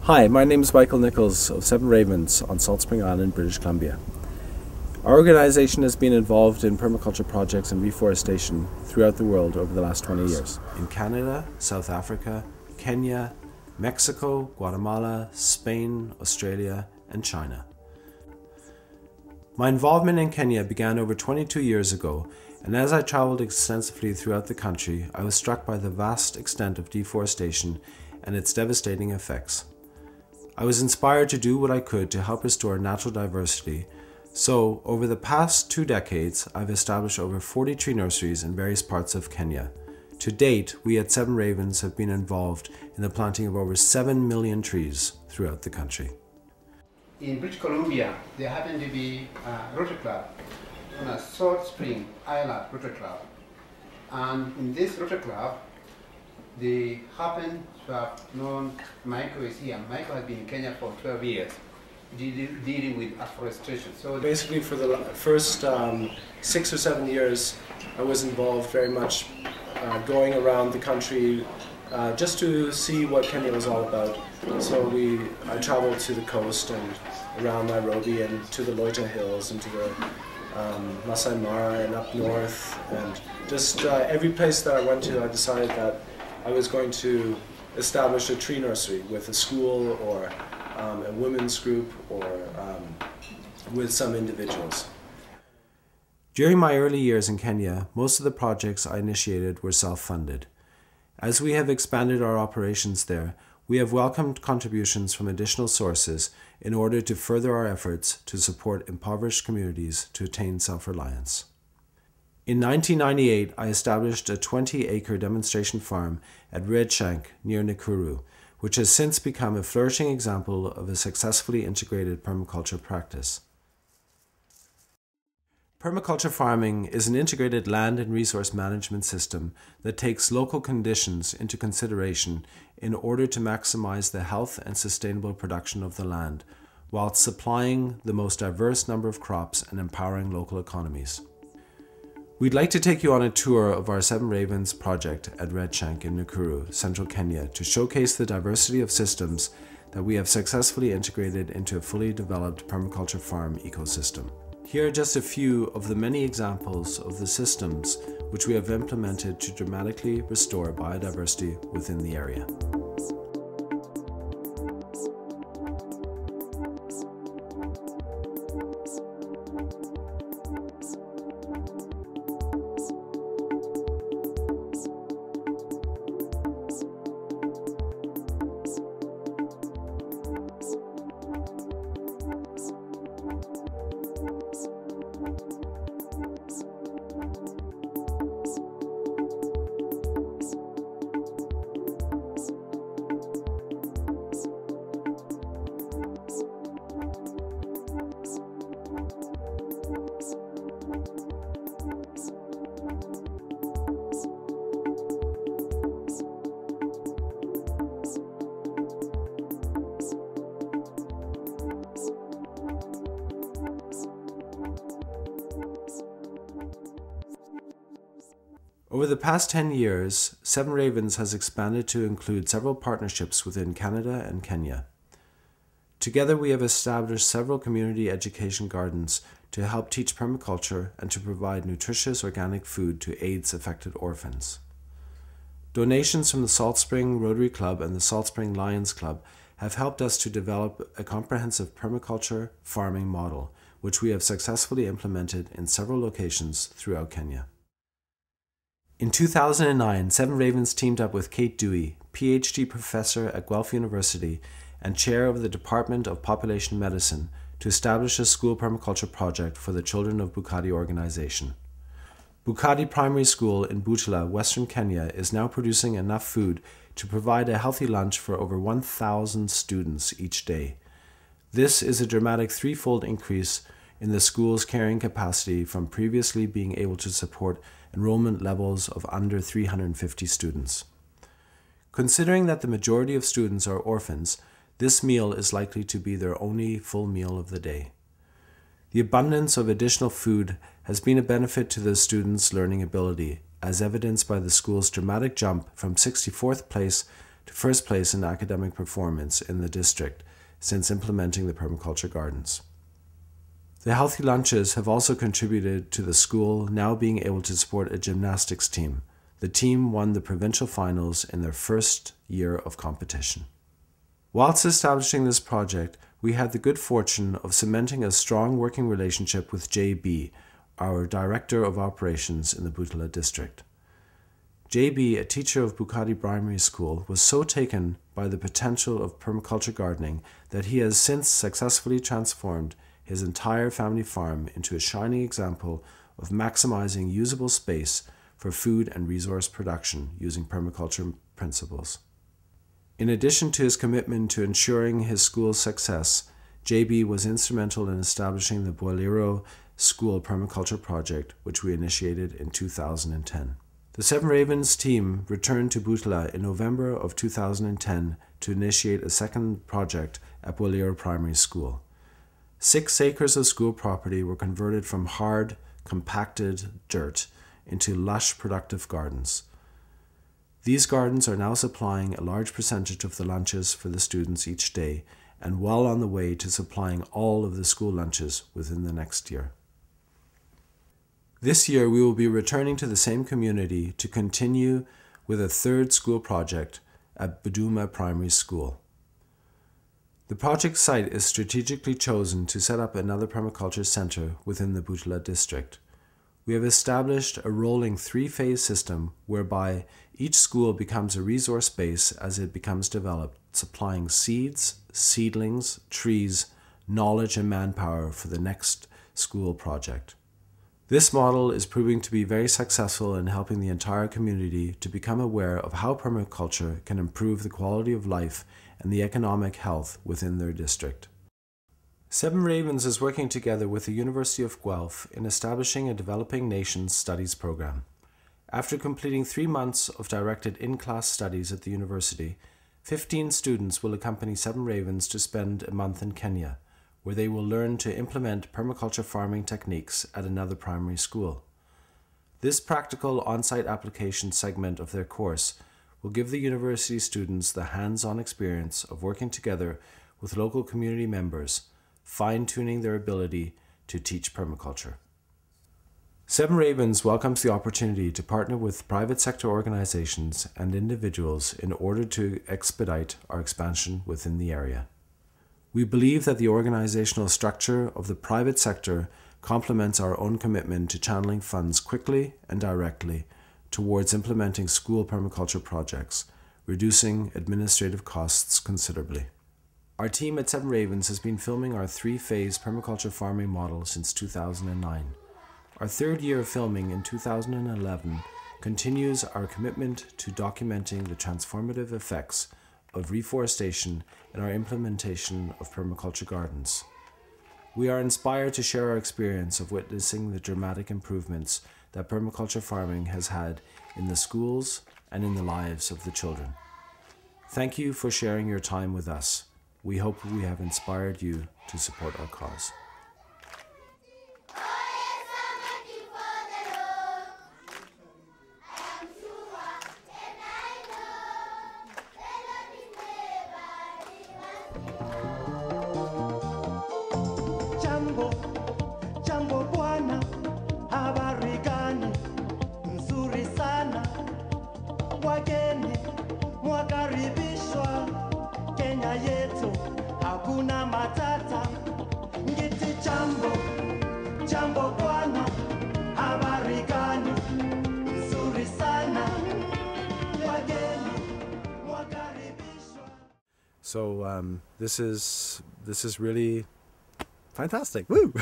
Hi, my name is Michael Nichols of Seven Ravens on Salt Spring Island, British Columbia. Our organization has been involved in permaculture projects and reforestation throughout the world over the last 20 years. In Canada, South Africa, Kenya, Mexico, Guatemala, Spain, Australia, and China. My involvement in Kenya began over 22 years ago, and as I traveled extensively throughout the country, I was struck by the vast extent of deforestation and its devastating effects. I was inspired to do what I could to help restore natural diversity, so over the past 2 decades, I've established over 40 tree nurseries in various parts of Kenya. To date, we at Seven Ravens have been involved in the planting of over 7 million trees throughout the country. In British Columbia, there happened to be a Rotary Club on a Salt Spring Island Rotary Club. And in this Rotary Club, they happen to have known Michael is here. Michael has been in Kenya for 12 years, dealing with afforestation. So basically for the first 6 or 7 years, I was involved very much going around the country just to see what Kenya was all about. So I traveled to the coast and around Nairobi and to the Loita Hills and to the Masai Mara and up north, and just every place that I went to, I decided that I was going to establish a tree nursery with a school or a women's group or with some individuals. During my early years in Kenya, most of the projects I initiated were self-funded. As we have expanded our operations there, we have welcomed contributions from additional sources in order to further our efforts to support impoverished communities to attain self-reliance. In 1998, I established a 20-acre demonstration farm at Red Shank near Nakuru, which has since become a flourishing example of a successfully integrated permaculture practice. Permaculture farming is an integrated land and resource management system that takes local conditions into consideration in order to maximize the health and sustainable production of the land, while supplying the most diverse number of crops and empowering local economies. We'd like to take you on a tour of our Seven Ravens project at Red Shank in Nakuru, central Kenya, to showcase the diversity of systems that we have successfully integrated into a fully developed permaculture farm ecosystem. Here are just a few of the many examples of the systems which we have implemented to dramatically restore biodiversity within the area. Over the past 10 years, Seven Ravens has expanded to include several partnerships within Canada and Kenya. Together we have established several community education gardens to help teach permaculture and to provide nutritious organic food to AIDS-affected orphans. Donations from the Salt Spring Rotary Club and the Salt Spring Lions Club have helped us to develop a comprehensive permaculture farming model, which we have successfully implemented in several locations throughout Kenya. In 2009, Seven Ravens teamed up with Kate Dewey, PhD professor at Guelph University and chair of the Department of Population Medicine, to establish a school permaculture project for the children of Bukati organization. Bukati Primary School in Butula, Western Kenya, is now producing enough food to provide a healthy lunch for over 1,000 students each day. This is a dramatic threefold increase in the school's carrying capacity from previously being able to support enrollment levels of under 350 students. Considering that the majority of students are orphans, this meal is likely to be their only full meal of the day. The abundance of additional food has been a benefit to the students' learning ability, as evidenced by the school's dramatic jump from 64th place to first place in academic performance in the district since implementing the permaculture gardens. The healthy lunches have also contributed to the school now being able to support a gymnastics team. The team won the provincial finals in their first year of competition. Whilst establishing this project, we had the good fortune of cementing a strong working relationship with JB, our Director of Operations in the Butula district. JB, a teacher of Bukati Primary School, was so taken by the potential of permaculture gardening that he has since successfully transformed his entire family farm into a shining example of maximizing usable space for food and resource production using permaculture principles. In addition to his commitment to ensuring his school's success, JB was instrumental in establishing the Bolero School Permaculture Project, which we initiated in 2010. The Seven Ravens team returned to Butula in November of 2010 to initiate a second project at Bolero Primary School. 6 acres of school property were converted from hard, compacted dirt into lush, productive gardens. These gardens are now supplying a large percentage of the lunches for the students each day and well on the way to supplying all of the school lunches within the next year. This year we will be returning to the same community to continue with a third school project at Buduma Primary School. The project site is strategically chosen to set up another permaculture center within the Butula district. We have established a rolling 3-phase system whereby each school becomes a resource base as it becomes developed, supplying seeds, seedlings, trees, knowledge and manpower for the next school project. This model is proving to be very successful in helping the entire community to become aware of how permaculture can improve the quality of life and the economic health within their district. Seven Ravens is working together with the University of Guelph in establishing a Developing Nations Studies program. After completing 3 months of directed in-class studies at the university, 15 students will accompany Seven Ravens to spend a month in Kenya, where they will learn to implement permaculture farming techniques at another primary school. This practical on-site application segment of their course will give the university students the hands-on experience of working together with local community members, fine-tuning their ability to teach permaculture. Seven Ravens welcomes the opportunity to partner with private sector organizations and individuals in order to expedite our expansion within the area. We believe that the organizational structure of the private sector complements our own commitment to channeling funds quickly and directly towards implementing school permaculture projects, reducing administrative costs considerably. Our team at Seven Ravens has been filming our 3-phase permaculture farming model since 2009. Our 3rd year of filming in 2011 continues our commitment to documenting the transformative effects of reforestation in our implementation of permaculture gardens. We are inspired to share our experience of witnessing the dramatic improvements that permaculture farming has had in the schools and in the lives of the children. Thank you for sharing your time with us. We hope we have inspired you to support our cause. Jambo bwana, habari gani? Nzuri sana. Wageni mwakaribishwa Kenya yetu, hakuna matata. Ngiti jambo bwana, habari gani? Nzuri sana. Wageni mwakaribishwa. So this is really fantastic. Woo!